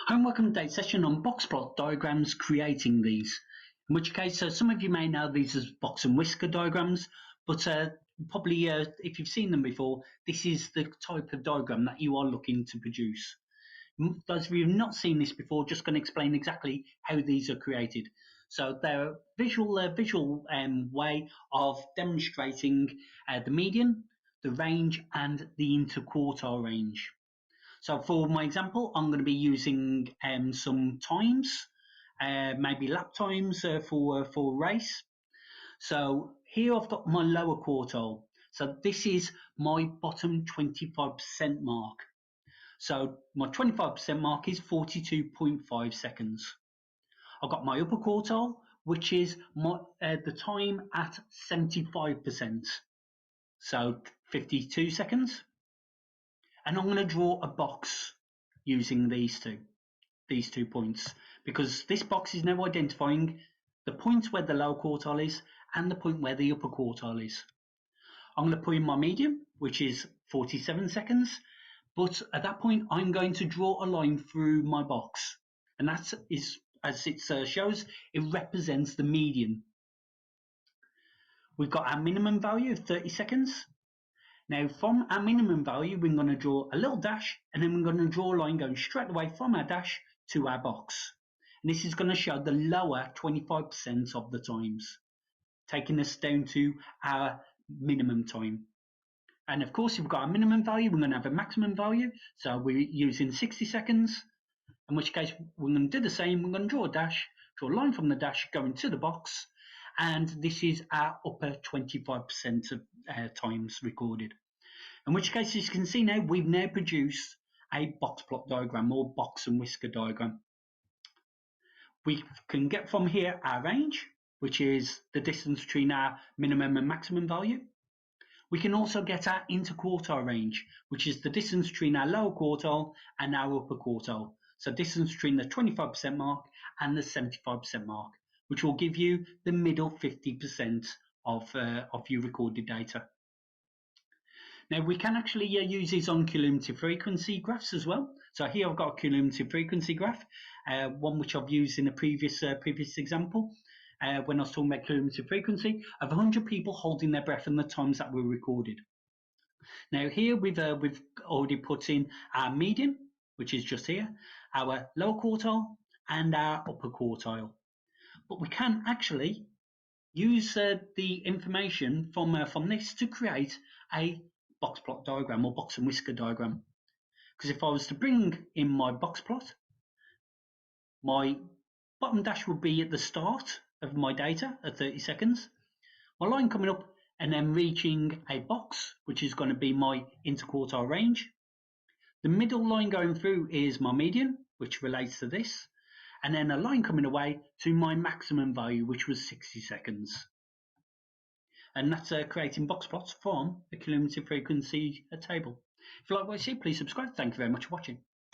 Hi and welcome to today's session on box plot diagrams, creating these. In which case, some of you may know these as box and whisker diagrams, but probably if you've seen them before, this is the type of diagram that you are looking to produce. Those of you who have not seen this before, just going to explain exactly how these are created. So they're a visual way of demonstrating the median, the range, and the interquartile range. So for my example, I'm going to be using some times, maybe lap times for a race. So here I've got my lower quartile. So this is my bottom 25% mark. So my 25% mark is 42.5 seconds. I've got my upper quartile, which is the time at 75%. So 52 seconds. And I'm going to draw a box using these two points, because this box is now identifying the point where the lower quartile is and the point where the upper quartile is. I'm going to put in my median, which is 47 seconds, but at that point I'm going to draw a line through my box, and that is, as it shows, it represents the median. We've got our minimum value of 30 seconds. Now from our minimum value, we're going to draw a little dash, and then we're going to draw a line going straight away from our dash to our box. And this is going to show the lower 25% of the times, taking us down to our minimum time. And of course, if we've got a minimum value, we're going to have a maximum value. So we're using 60 seconds, in which case we're going to do the same. We're going to draw a dash, draw a line from the dash going to the box, and this is our upper 25% of times recorded. In which case, as you can see now, we've now produced a box plot diagram or box and whisker diagram. We can get from here our range, which is the distance between our minimum and maximum value. We can also get our interquartile range, which is the distance between our lower quartile and our upper quartile. So distance between the 25% mark and the 75% mark, which will give you the middle 50% of your recorded data. Now we can actually use these on cumulative frequency graphs as well. So here I've got a cumulative frequency graph, one which I've used in a previous example. When I was talking about cumulative frequency, of 100 people holding their breath and the times that were recorded. Now here we've already put in our median, which is just here, our lower quartile and our upper quartile. But we can actually use the information from this to create a box plot diagram or box and whisker diagram. Because if I was to bring in my box plot, my bottom dash would be at the start of my data at 30 seconds, my line coming up and then reaching a box, which is going to be my interquartile range. The middle line going through is my median, which relates to this, and then a line coming away to my maximum value, which was 60 seconds. And that's creating box plots from the cumulative frequency table. If you like what you see, please subscribe. Thank you very much for watching.